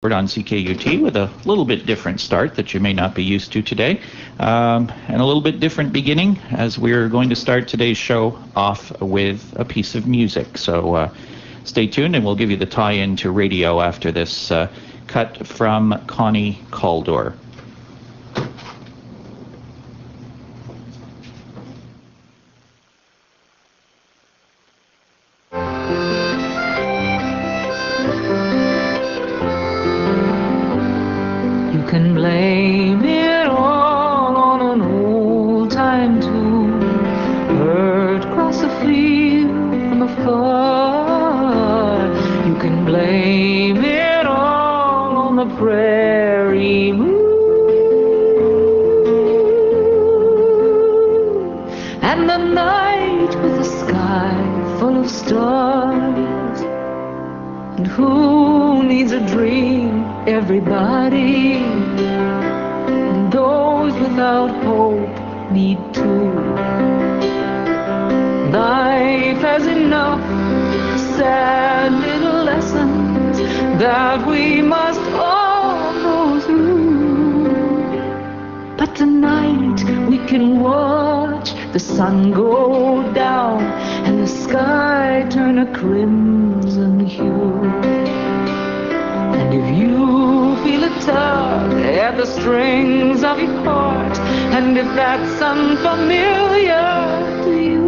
On CKUT with a little bit different start that you may not be used to today, and a little bit different beginning as we're going to start today's show off with a piece of music. So stay tuned and we'll give you the tie-in to radio after this cut from Connie Caldor. Can blame it all on an old-time tune heard across the field from afar. You can blame it all on the prairie moon and the night with the sky full of stars. And who needs a dream? Everybody. And those without hope need to. Life has enough sad little lessons that we must all go through. But tonight we can watch the sun go down and the sky turn a crimson hue. And if you feel a tug at the strings of your heart, and if that's unfamiliar to you,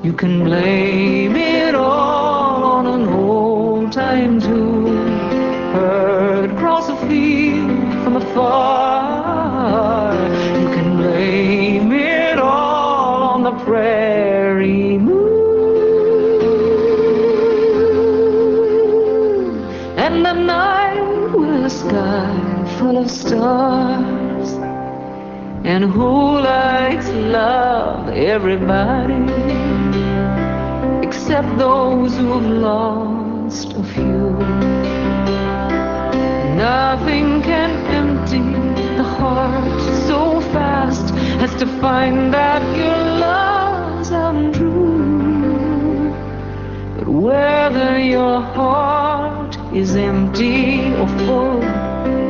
you can blame it all on an old-time tune heard across a field from afar. You can blame it all on the prairie moon and the night with a sky full of stars. And who likes love? Everybody, except those who've lost a few. Nothing can empty the heart so fast as to find that your love's untrue. But whether your heart is empty or full,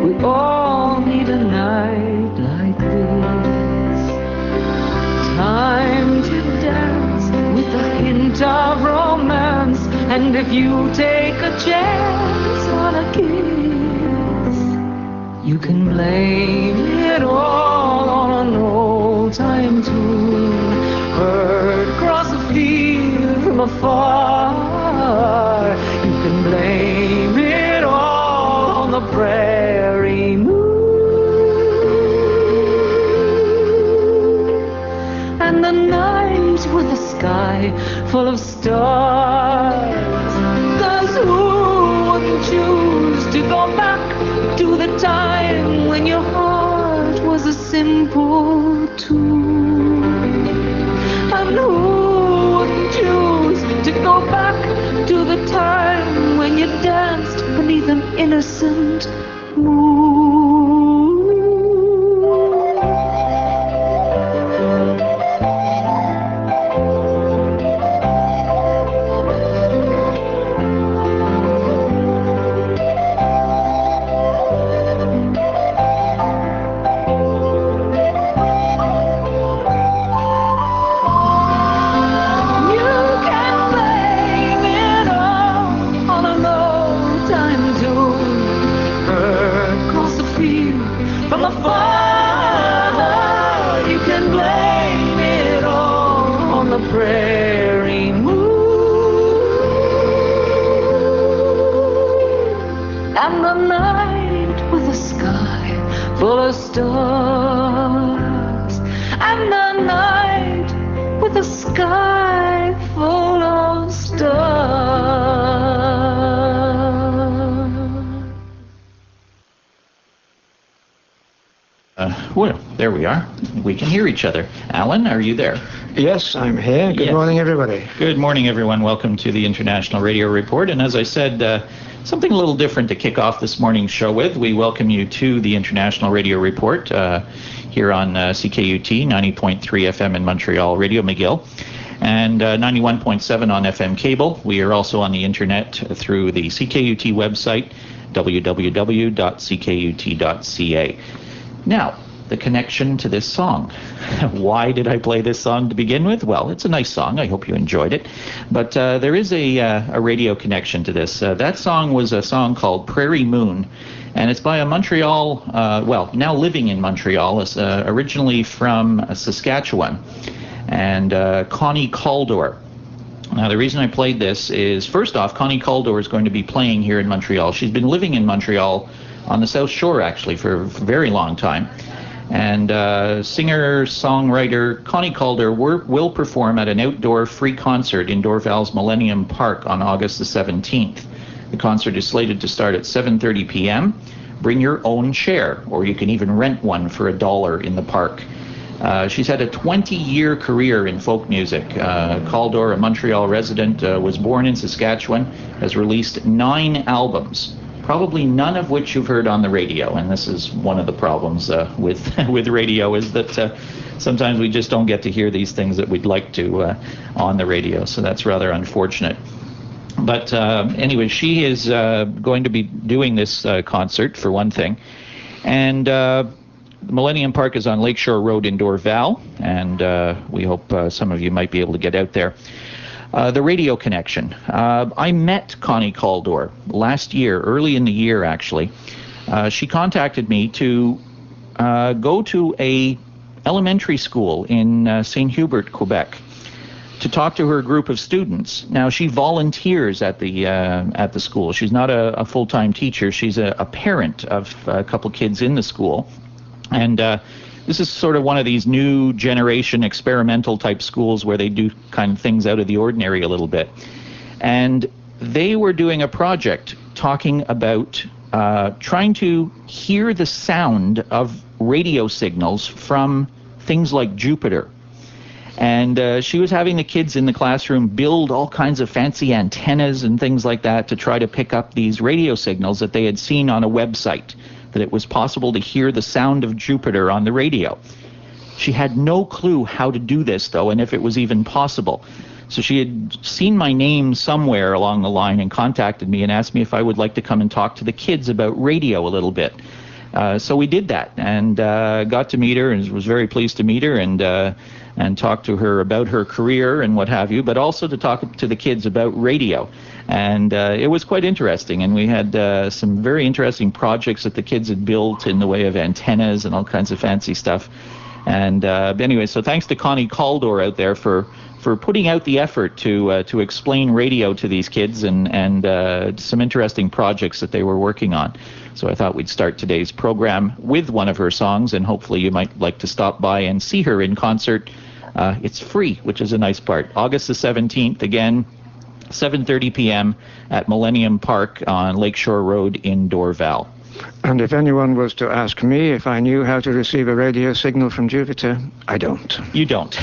we all need a night like this. Time to dance with a hint of romance, and if you take a chance on a kiss, you can blame it all on an old-time tune heard across a field from afar. You can blame it all on the prairie moon and the night with the sky full of stars. 'Cause who wouldn't choose to go back to the time when your heart was a simple tune? And who wouldn't choose to go back to the time when you danced beneath an innocent moon? Prairie moon and the night with the sky full of stars, and the night with the sky full of stars. Well, there we are. We can hear each other. Alan, are you there? Yes, I'm here. Good morning, everybody. Good morning, everyone. Welcome to the International Radio Report. And as I said, something a little different to kick off this morning's show with. We welcome you to the International Radio Report here on CKUT 90.3 FM in Montreal, Radio McGill. and 91.7 on FM cable. We are also on the internet through the CKUT website, www.ckut.ca. Now, the connection to this song. Why did I play this song to begin with? Well, it's a nice song. I hope you enjoyed it. But there is a radio connection to this. That song was a song called Prairie Moon, and it's by a Montreal, now living in Montreal, originally from Saskatchewan, and Connie Caldor. Now, the reason I played this is, first off, Connie Caldor is going to be playing here in Montreal. She's been living in Montreal on the South Shore, actually, for a very long time. And singer-songwriter Connie Caldor will perform at an outdoor free concert in Dorval's Millennium Park on August the 17th. The concert is slated to start at 7:30 p.m. Bring your own chair, or you can even rent one for $1 in the park. She's had a 20-year career in folk music. Caldor, a Montreal resident, was born in Saskatchewan, has released 9 albums, probably none of which you've heard on the radio. And this is one of the problems with radio, is that sometimes we just don't get to hear these things that we'd like to on the radio. So that's rather unfortunate. But anyway, she is going to be doing this concert, for one thing. And Millennium Park is on Lakeshore Road in Dorval, and we hope some of you might be able to get out there. The radio connection. I met Connie Caldor last year, early in the year actually. She contacted me to go to a elementary school in St. Hubert, Quebec, to talk to her group of students. Now, she volunteers at the school. She's not a full-time teacher. She's a parent of a couple kids in the school. And this is sort of one of these new generation experimental type schools where they do kind of things out of the ordinary a little bit. And they were doing a project talking about trying to hear the sound of radio signals from things like Jupiter. And she was having the kids in the classroom build all kinds of fancy antennas and things like that to try to pick up these radio signals that they had seen on a website, that it was possible to hear the sound of Jupiter on the radio. She had no clue how to do this, though, and if it was even possible. So she had seen my name somewhere along the line and contacted me and asked me if I would like to come and talk to the kids about radio a little bit. So we did that, and got to meet her, and was very pleased to meet her, and talk to her about her career and what have you, but also to talk to the kids about radio. And it was quite interesting, and we had some very interesting projects that the kids had built in the way of antennas and all kinds of fancy stuff. And anyway, so thanks to Connie Caldor out there for putting out the effort to explain radio to these kids, and some interesting projects that they were working on. So I thought we'd start today's program with one of her songs, and hopefully you might like to stop by and see her in concert. It's free, which is a nice part. August the 17th, again, 7:30 p.m. at Millennium Park on Lakeshore Road in Dorval. And if anyone was to ask me if I knew how to receive a radio signal from Jupiter, I don't. You don't.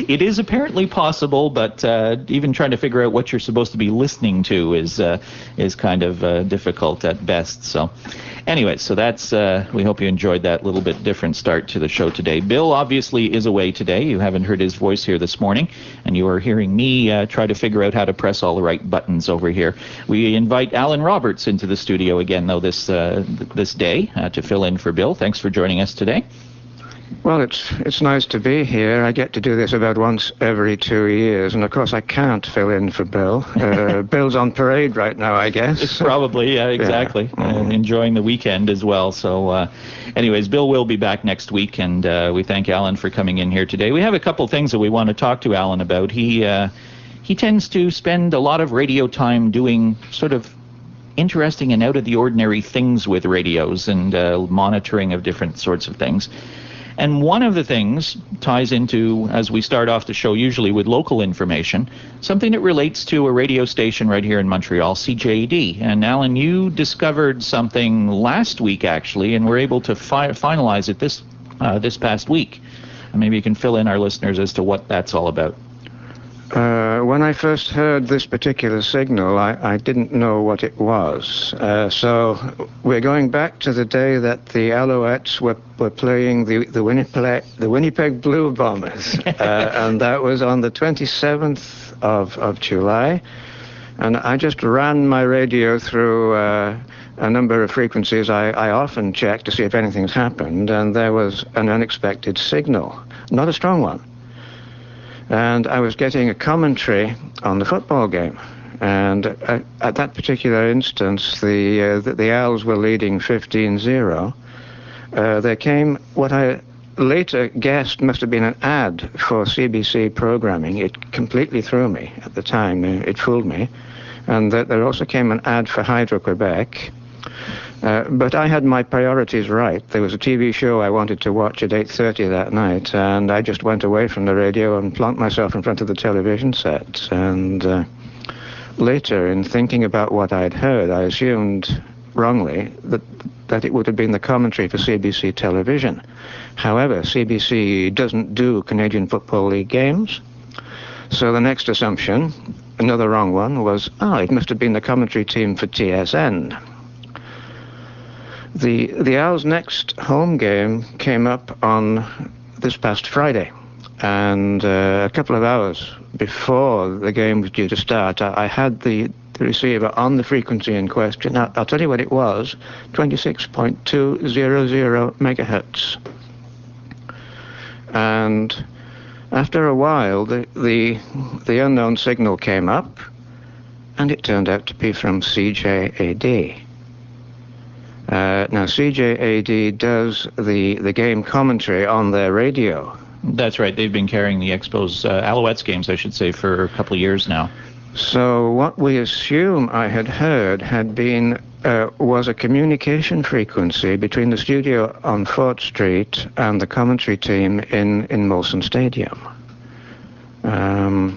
It is apparently possible, but even trying to figure out what you're supposed to be listening to is kind of difficult at best. So anyway, so that's, we hope you enjoyed that little bit different start to the show today. Bill obviously is away today. You haven't heard his voice here this morning, and you are hearing me try to figure out how to press all the right buttons over here. We invite Alan Roberts into the studio again, though, this day to fill in for Bill. Thanks for joining us today. Well, it's nice to be here. I get to do this about once every 2 years, and of course I can't fill in for Bill. Bill's on parade right now, I guess. Probably, yeah, exactly. Yeah. Enjoying the weekend as well. So anyways, Bill will be back next week, and we thank Alan for coming in here today. We have a couple things that we want to talk to Alan about. He tends to spend a lot of radio time doing sort of interesting and out-of-the-ordinary things with radios, and monitoring of different sorts of things. And one of the things ties into, as we start off the show usually with local information, something that relates to a radio station right here in Montreal, CJD. And Alan, you discovered something last week, actually, and were able to finalize it this past week. And maybe you can fill in our listeners as to what that's all about. When I first heard this particular signal, I didn't know what it was. So we're going back to the day that the Alouettes were playing the Winnipeg Blue Bombers, and that was on the 27th of July. And I just ran my radio through a number of frequencies I often check to see if anything's happened, and there was an unexpected signal, not a strong one. And I was getting a commentary on the football game. And at that particular instance, the Owls were leading 15-0. There came what I later guessed must have been an ad for CBC programming. It completely threw me at the time. It fooled me. And there also came an ad for Hydro-Quebec. But I had my priorities right. There was a TV show I wanted to watch at 8:30 that night, and I just went away from the radio and plonked myself in front of the television set. And later, in thinking about what I'd heard, I assumed wrongly that it would have been the commentary for CBC television. However, CBC doesn't do Canadian Football League games. So the next assumption, another wrong one, was, it must have been the commentary team for TSN. The Owls' next home game came up on this past Friday, and a couple of hours before the game was due to start, I had the receiver on the frequency in question. Now, I'll tell you what it was, 26.200 megahertz. And after a while, the unknown signal came up, and it turned out to be from CJAD. Now, CJAD does the game commentary on their radio. That's right. They've been carrying the Expos, Alouettes games, I should say, for a couple of years now. So what we assume I had heard had been was a communication frequency between the studio on Fort Street and the commentary team in Molson Stadium. And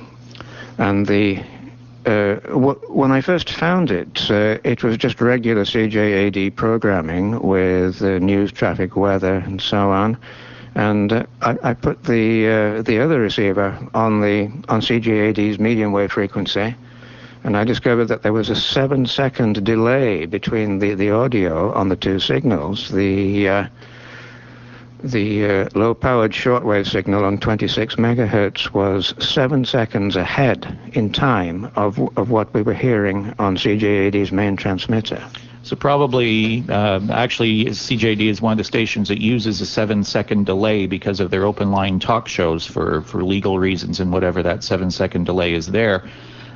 when I first found it, it was just regular CJAD programming with news, traffic, weather, and so on. And I put the other receiver on CJAD's medium wave frequency, and I discovered that there was a 7-second delay between the audio on the two signals. The low-powered shortwave signal on 26 megahertz was 7 seconds ahead in time of what we were hearing on CJAD's main transmitter. So probably, actually, CJD is one of the stations that uses a 7-second delay because of their open line talk shows for legal reasons and whatever that 7-second delay is there.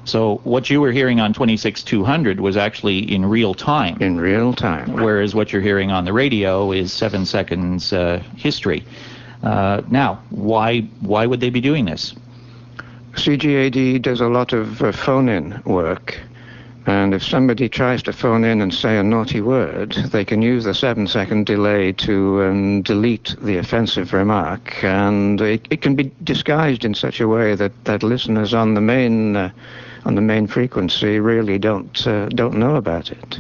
So what you were hearing on 26200 was actually in real time. In real time. Whereas what you're hearing on the radio is 7 seconds history. Now, why would they be doing this? CGAD does a lot of phone-in work. And if somebody tries to phone in and say a naughty word, they can use the 7-second delay to delete the offensive remark. And it can be disguised in such a way that listeners on the main frequency really don't know about it.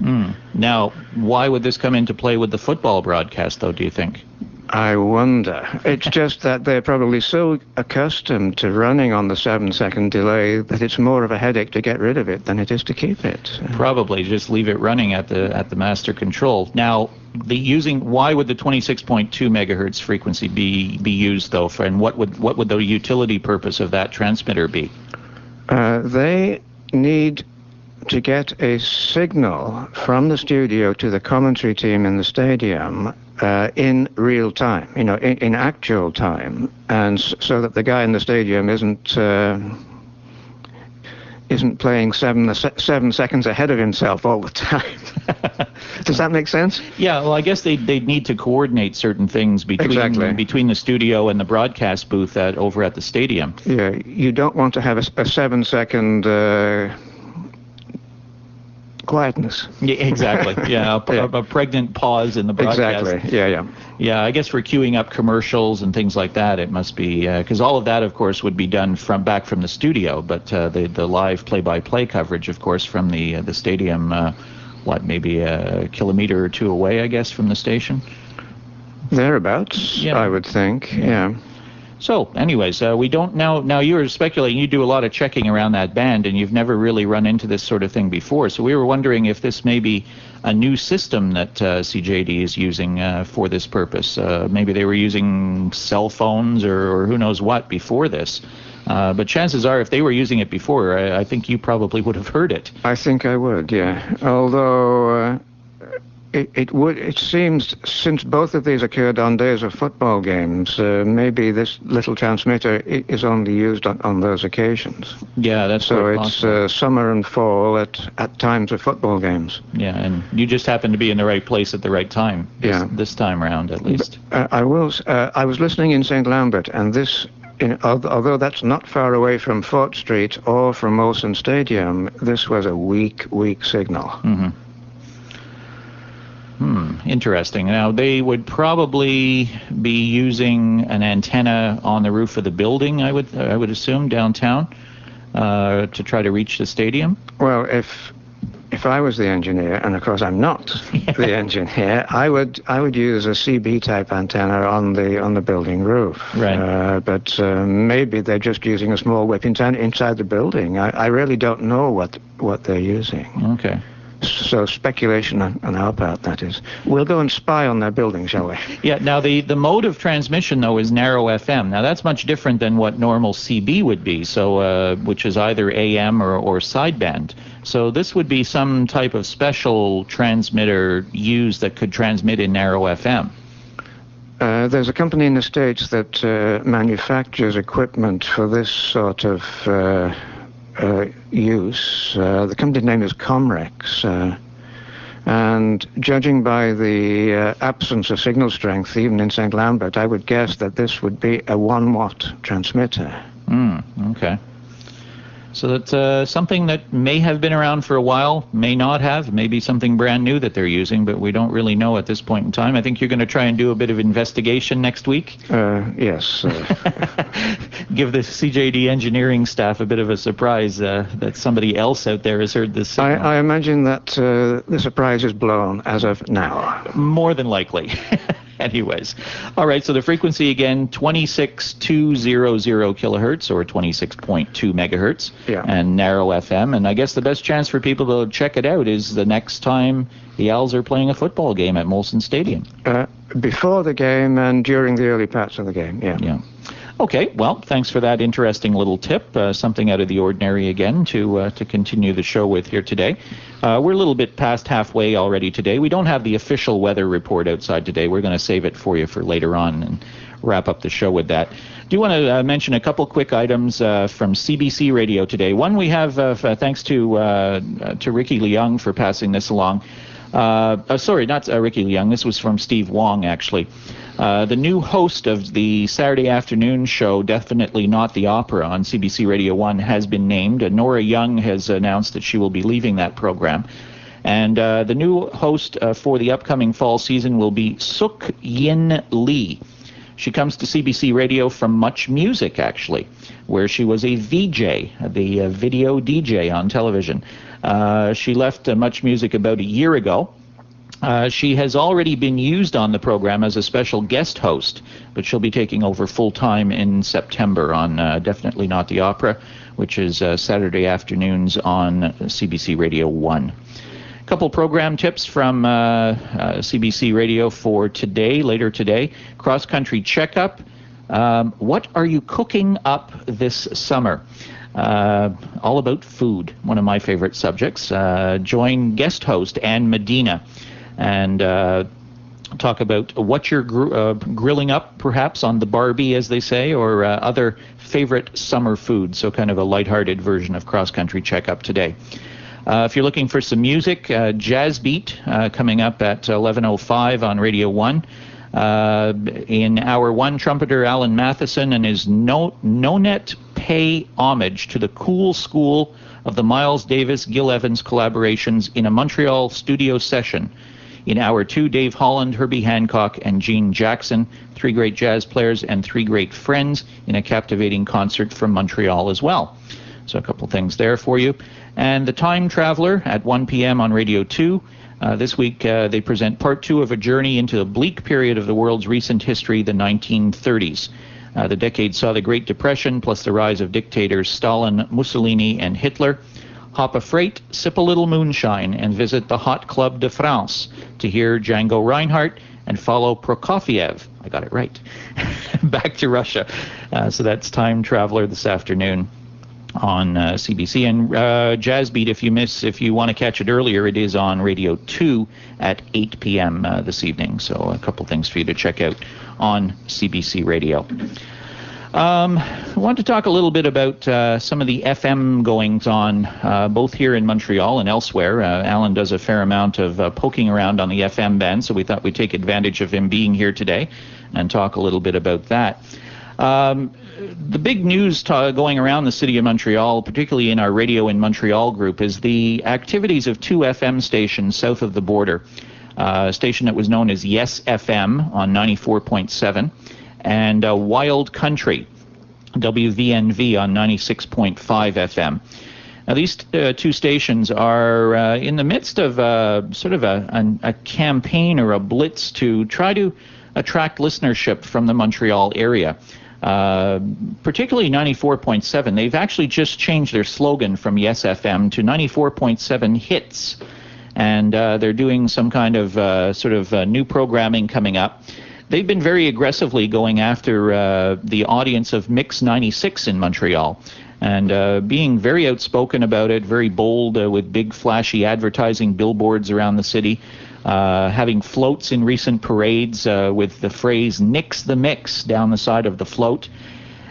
Now, why would this come into play with the football broadcast, though, do you think? I wonder. It's just that they're probably so accustomed to running on the 7-second delay that it's more of a headache to get rid of it than it is to keep it. Probably just leave it running at the master control. Now, why would the 26.2 megahertz frequency be used though, and what would the utility purpose of that transmitter be? They need to get a signal from the studio to the commentary team in the stadium in real time, in actual time, and so that the guy in the stadium isn't playing seven seconds ahead of himself all the time. Does that make sense? Yeah, well, I guess they'd need to coordinate certain things between the studio and the broadcast booth over at the stadium. Yeah, you don't want to have a 7-second quietness. Yeah, exactly. Yeah, a pregnant pause in the broadcast. Exactly. Yeah. Yeah, I guess for queuing up commercials and things like that, it must be because all of that, of course, would be done back from the studio, but the live play-by-play coverage, of course, from the stadium. Maybe a kilometer or two away, I guess, from the station. Thereabouts, yeah. I would think. Yeah. So, anyways, we don't now. Now you were speculating. You do a lot of checking around that band, and you've never really run into this sort of thing before. So we were wondering if this may be a new system that CJD is using for this purpose. Maybe they were using cell phones or who knows what before this. But chances are, if they were using it before, I think you probably would have heard it. I think I would, yeah. Although it seems, since both of these occurred on days of football games, maybe this little transmitter is only used on those occasions. Yeah, that's so quite it's possible. Summer and fall at times of football games. Yeah, and you just happen to be in the right place at the right time. This time around, at least. I was listening in St. Lambert, and this. Although that's not far away from Fort Street or from Molson Stadium, this was a weak signal. Mm-hmm. Interesting. Now, they would probably be using an antenna on the roof of the building, I would assume, downtown, to try to reach the stadium. Well, if I was the engineer, and of course I'm not the engineer, I would use a CB type antenna on the building roof. Right. But maybe they're just using a small whip antenna inside the building. I really don't know what they're using. Okay. So speculation on our part, that is. We'll go and spy on their building, shall we? Yeah, now the mode of transmission, though, is narrow FM. Now, that's much different than what normal CB would be, so which is either AM or sideband. So this would be some type of special transmitter used that could transmit in narrow FM. There's a company in the States that manufactures equipment for this sort of use. The company name is Comrex, and judging by the absence of signal strength even in St. Lambert, I would guess that this would be a 1-watt transmitter. Okay. So that's something that may have been around for a while, may not have, maybe something brand new that they're using, but we don't really know at this point in time. I think you're going to try and do a bit of investigation next week. Yes. Give the CJD engineering staff a bit of a surprise that somebody else out there has heard this signal. I imagine that the surprise is blown as of now. More than likely. Anyways. All right, so the frequency again, 26200 kilohertz or 26.2 megahertz. Yeah. And narrow FM. And I guess the best chance for people to check it out is the next time the Owls are playing a football game at Molson Stadium. Before the game and during the early parts of the game, yeah. Yeah. Okay, well, thanks for that interesting little tip. Something out of the ordinary again to continue the show with here today. We're a little bit past halfway already today. We don't have the official weather report outside today. We're going to save it for you for later on and wrap up the show with that. Do you want to mention a couple quick items from CBC Radio today? One, we have, thanks to Ricky Leung for passing this along. Sorry, not Ricky Leung. This was from Steve Wong, actually. The new host of the Saturday afternoon show, Definitely Not the Opera, on CBC Radio 1 has been named. Nora Young has announced that she will be leaving that program. And the new host for the upcoming fall season will be Suk Yin Lee. She comes to CBC Radio from Much Music, actually, where she was a VJ, the video DJ on television. She left Much Music about a year ago. She has already been used on the program as a special guest host, but she'll be taking over full-time in September on Definitely Not the Opera, which is Saturday afternoons on CBC Radio 1. A couple program tips from CBC Radio for today, later today. Cross-country checkup. What are you cooking up this summer? All about food, one of my favorite subjects. Join guest host Ann Medina and talk about what you're grilling up, perhaps, on the Barbie, as they say, or other favorite summer foods. So kind of a lighthearted version of cross-country checkup today. If you're looking for some music, Jazz Beat coming up at 11:05 on Radio 1. In Hour 1, trumpeter Alan Matheson and his no-net pay homage to the cool school of the Miles Davis, Gil Evans collaborations in a Montreal studio session. In Hour 2, Dave Holland, Herbie Hancock, and Gene Jackson, 3 great jazz players and 3 great friends in a captivating concert from Montreal as well. So a couple things there for you. And The Time Traveler at 1 p.m. on Radio 2. This week they present part 2 of a journey into a bleak period of the world's recent history, the 1930s. The decade saw the Great Depression plus the rise of dictators Stalin, Mussolini, and Hitler. Hop a freight, sip a little moonshine, and visit the Hot Club de France to hear Django Reinhardt and follow Prokofiev. I got it right. Back to Russia. So that's Time Traveler this afternoon on CBC. And Jazz Beat, if you want to catch it earlier, it is on Radio 2 at 8 p.m. This evening. So a couple things for you to check out on CBC Radio. I want to talk a little bit about some of the FM goings-on, both here in Montreal and elsewhere. Alan does a fair amount of poking around on the FM band, so we thought we'd take advantage of him being here today and talk a little bit about that. The big news going around the city of Montreal, particularly in our Radio in Montreal group, is the activities of two FM stations south of the border. A station that was known as Yes FM on 94.7, and Wild Country, WVNV, on 96.5 FM. Now, these two stations are in the midst of sort of a campaign or a blitz to try to attract listenership from the Montreal area. Particularly 94.7. They've actually just changed their slogan from Yes FM to 94.7 Hits. And they're doing some kind of sort of new programming coming up. They've been very aggressively going after the audience of Mix 96 in Montreal, and being very outspoken about it, very bold with big flashy advertising billboards around the city, having floats in recent parades with the phrase "Nix the Mix" down the side of the float,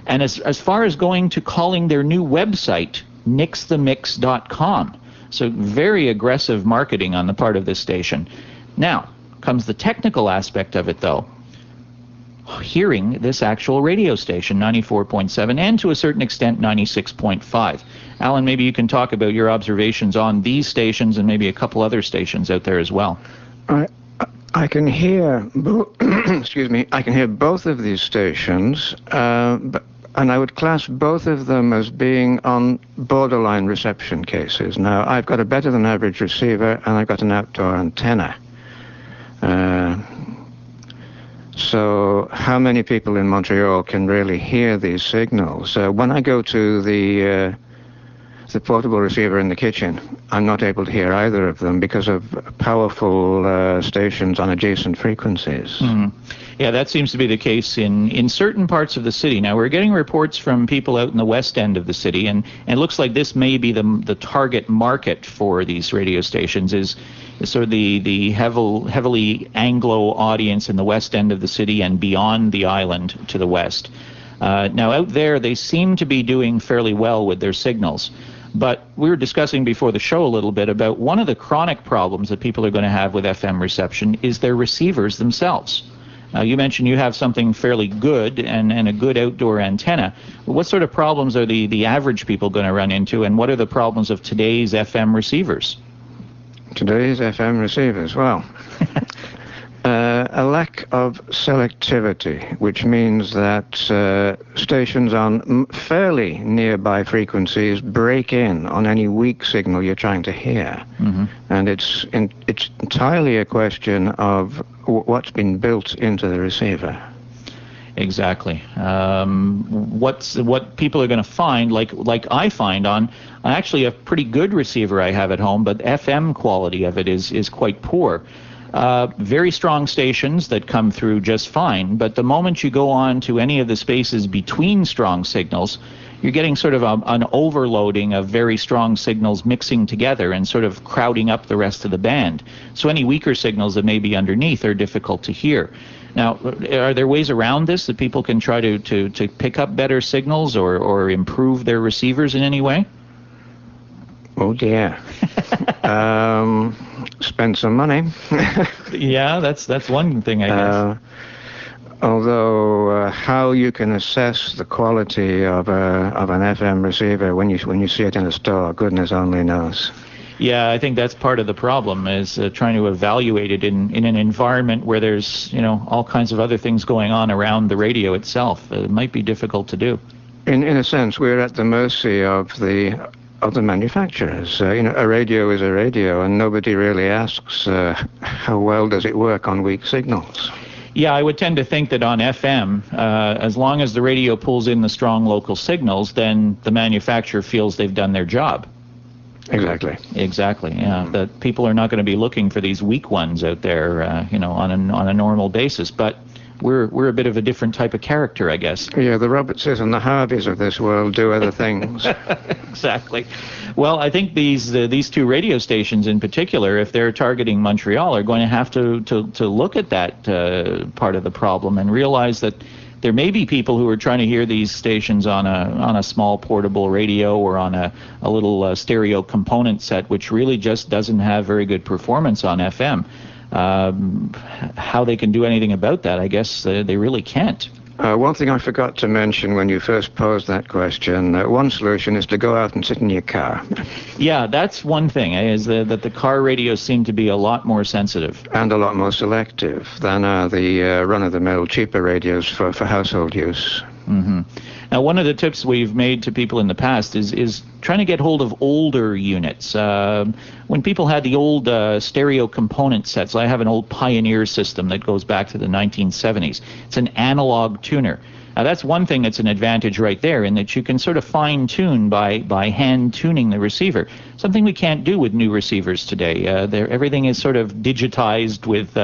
and as far as going to calling their new website nixthemix.com. So very aggressive marketing on the part of this station. Now comes the technical aspect of it, though. Hearing this actual radio station, 94.7, and to a certain extent 96.5. Alan, maybe you can talk about your observations on these stations and maybe a couple other stations out there as well. I can hear, excuse me, I can hear both of these stations, and I would class both of them as being on borderline reception cases. Now, I've got a better than average receiver, and I've got an outdoor antenna. So how many people in Montreal can really hear these signals? When I go to the portable receiver in the kitchen, I'm not able to hear either of them because of powerful stations on adjacent frequencies. Mm. Yeah, that seems to be the case in certain parts of the city. Now, we're getting reports from people out in the west end of the city, and it looks like this may be the target market for these radio stations, is sort of the heavily Anglo audience in the west end of the city and beyond the island to the west. Now, out there, they seem to be doing fairly well with their signals. But we were discussing before the show a little bit about one of the chronic problems that people are going to have with FM reception is their receivers themselves. You mentioned you have something fairly good and a good outdoor antenna. What sort of problems are the average people going to run into, and what are the problems of today's FM receivers? Today's FM receivers, well, a lack of selectivity, which means that stations on fairly nearby frequencies break in on any weak signal you're trying to hear. Mm-hmm. And it's entirely a question of what's been built into the receiver. Exactly. What people are going to find, like I find on actually a pretty good receiver I have at home, but FM quality of it is quite poor. Very strong stations that come through just fine, but the moment you go on to any of the spaces between strong signals, you're getting sort of an overloading of very strong signals mixing together and sort of crowding up the rest of the band. So any weaker signals that may be underneath are difficult to hear. Now, are there ways around this that people can try to pick up better signals or improve their receivers in any way? Oh dear. Spend some money. Yeah, that's one thing, I guess. Although how you can assess the quality of an FM receiver when you see it in a store, goodness only knows. Yeah, I think that's part of the problem, is trying to evaluate it in an environment where there's all kinds of other things going on around the radio itself. It might be difficult to do. In a sense, we're at the mercy of the manufacturers. A radio is a radio, and nobody really asks how well does it work on weak signals. Yeah, I would tend to think that on FM, as long as the radio pulls in the strong local signals, then the manufacturer feels they've done their job. Exactly. Exactly. Yeah, that people are not going to be looking for these weak ones out there, on a normal basis. But we're a bit of a different type of character, I guess. Yeah, the Robertses and the Harveys of this world do other things. Exactly. Well, I think these two radio stations in particular, if they're targeting Montreal, are going to have to look at that part of the problem and realize that there may be people who are trying to hear these stations on a small portable radio or on a little stereo component set, which really just doesn't have very good performance on FM. How they can do anything about that, I guess they really can't. One thing I forgot to mention when you first posed that question, one solution is to go out and sit in your car. Yeah, that's one thing, is that the car radios seem to be a lot more sensitive. And a lot more selective than are the run-of-the-mill cheaper radios for household use. Mm-hmm. Now, one of the tips we've made to people in the past is trying to get hold of older units. When people had the old stereo component sets, I have an old Pioneer system that goes back to the 1970s. It's an analog tuner. Now, that's one thing that's an advantage right there, in that you can sort of fine-tune by hand-tuning the receiver, something we can't do with new receivers today. Everything is sort of digitized with,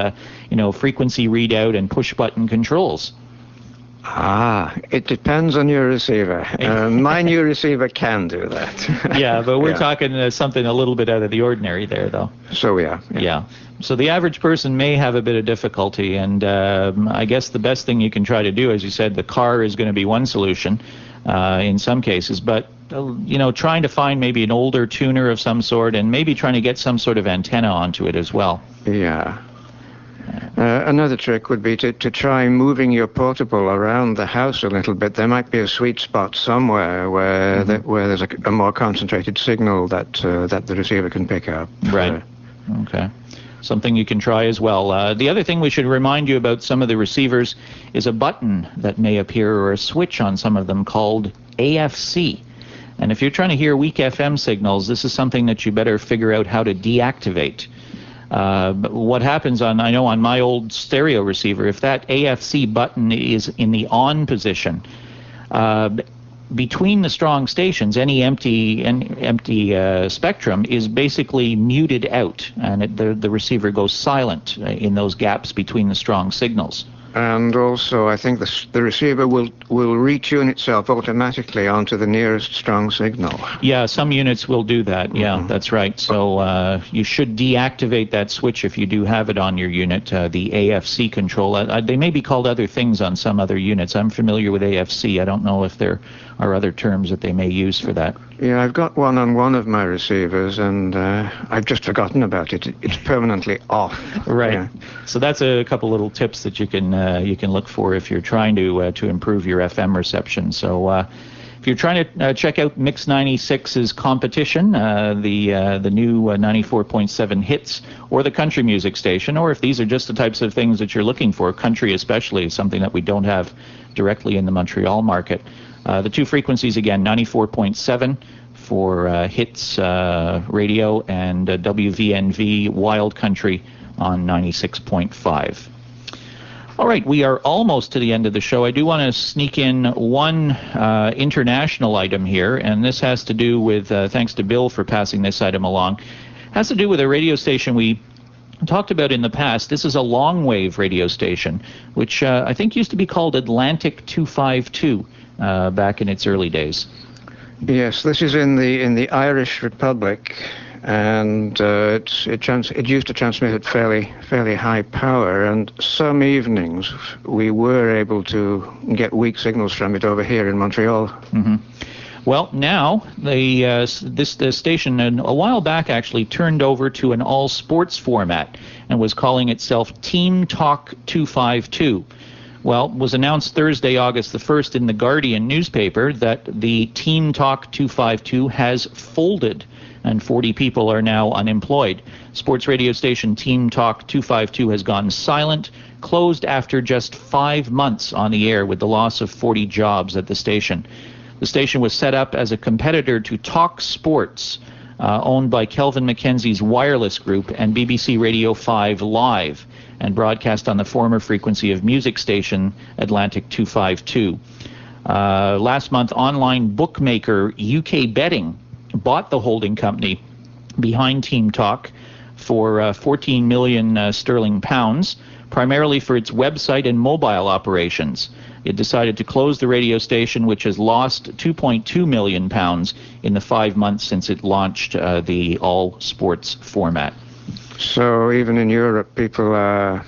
frequency readout and push-button controls. It depends on your receiver. My new receiver can do that. Yeah, but we're talking something a little bit out of the ordinary there, though. So, yeah. So the average person may have a bit of difficulty, and I guess the best thing you can try to do, as you said, the car is going to be one solution in some cases, but trying to find maybe an older tuner of some sort and maybe trying to get some sort of antenna onto it as well. Yeah. Another trick would be to try moving your portable around the house a little bit. There might be a sweet spot somewhere where there's a more concentrated signal that the receiver can pick up. Right. Okay. Something you can try as well. The other thing we should remind you about some of the receivers is a button that may appear, or a switch on some of them, called AFC. And if you're trying to hear weak FM signals, this is something that you better figure out how to deactivate. But what happens on my old stereo receiver, if that AFC button is in the on position, between the strong stations, any empty spectrum is basically muted out, and the receiver goes silent in those gaps between the strong signals. And also, I think the receiver will retune itself automatically onto the nearest strong signal. Yeah, some units will do that. Yeah, that's right. So you should deactivate that switch if you do have it on your unit, the AFC control. They may be called other things on some other units. I'm familiar with AFC. I don't know if there are other terms that they may use for that. Yeah, I've got one on one of my receivers, and I've just forgotten about it. It's permanently off. Right. Yeah. So that's a couple little tips that you can look for if you're trying to improve your FM reception. So if you're trying to check out Mix 96's competition, the new 94.7 hits, or the country music station, or if these are just the types of things that you're looking for, country especially, something that we don't have directly in the Montreal market. The two frequencies, again, 94.7 for hits radio, and WVNV Wild Country on 96.5. All right, we are almost to the end of the show. I do want to sneak in one international item here, and this has to do with, thanks to Bill for passing this item along, has to do with a radio station we talked about in the past. This is a long-wave radio station, which I think used to be called Atlantic 252 back in its early days. Yes, this is in the Irish Republic, and it used to transmit at fairly high power, and some evenings we were able to get weak signals from it over here in Montreal. Mm-hmm. Well, now this station a while back actually turned over to an all sports format and was calling itself Team Talk 252. Well, it was announced Thursday, August the 1st in the Guardian newspaper that the Team Talk 252 has folded, and 40 people are now unemployed. Sports radio station Team Talk 252 has gone silent, closed after just 5 months on the air, with the loss of 40 jobs at the station. The station was set up as a competitor to Talk Sports, owned by Kelvin Mackenzie's Wireless Group and BBC Radio 5 Live, and broadcast on the former frequency of music station Atlantic 252. Last month, online bookmaker UK Betting bought the holding company behind Team Talk for 14 million sterling pounds, primarily for its website and mobile operations. It decided to close the radio station, which has lost 2.2 million pounds in the 5 months since it launched the all sports format. So even in Europe, people are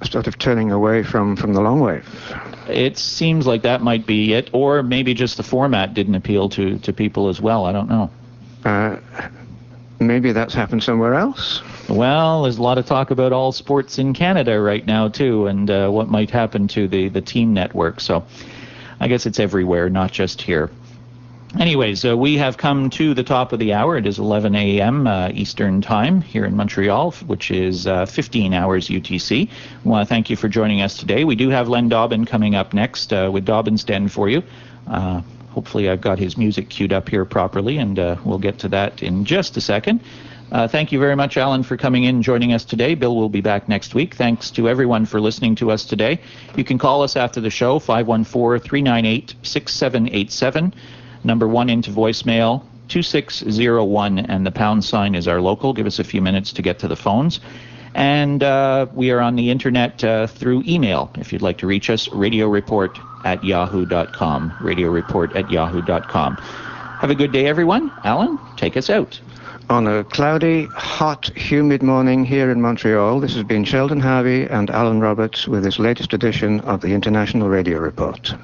sort of turning away from the long wave. It seems like that might be it, or maybe just the format didn't appeal to people as well. I don't know. Maybe that's happened somewhere else. Well, there's a lot of talk about all sports in Canada right now, too, and what might happen to the team network. So I guess it's everywhere, not just here. Anyways, we have come to the top of the hour. It is 11 a.m. Eastern Time here in Montreal, which is 15 hours UTC. I want to thank you for joining us today. We do have Len Dobbin coming up next with Dobbin's Den for you. Hopefully I've got his music queued up here properly, and we'll get to that in just a second. Thank you very much, Alan, for coming in and joining us today. Bill will be back next week. Thanks to everyone for listening to us today. You can call us after the show, 514-398-6787. Number 1 into voicemail, 2601, and the pound sign is our local. Give us a few minutes to get to the phones. And we are on the internet through email. If you'd like to reach us, radioreport@yahoo.com. Radioreport@yahoo.com. Have a good day, everyone. Alan, take us out. On a cloudy, hot, humid morning here in Montreal, this has been Sheldon Harvey and Alan Roberts with this latest edition of the International Radio Report.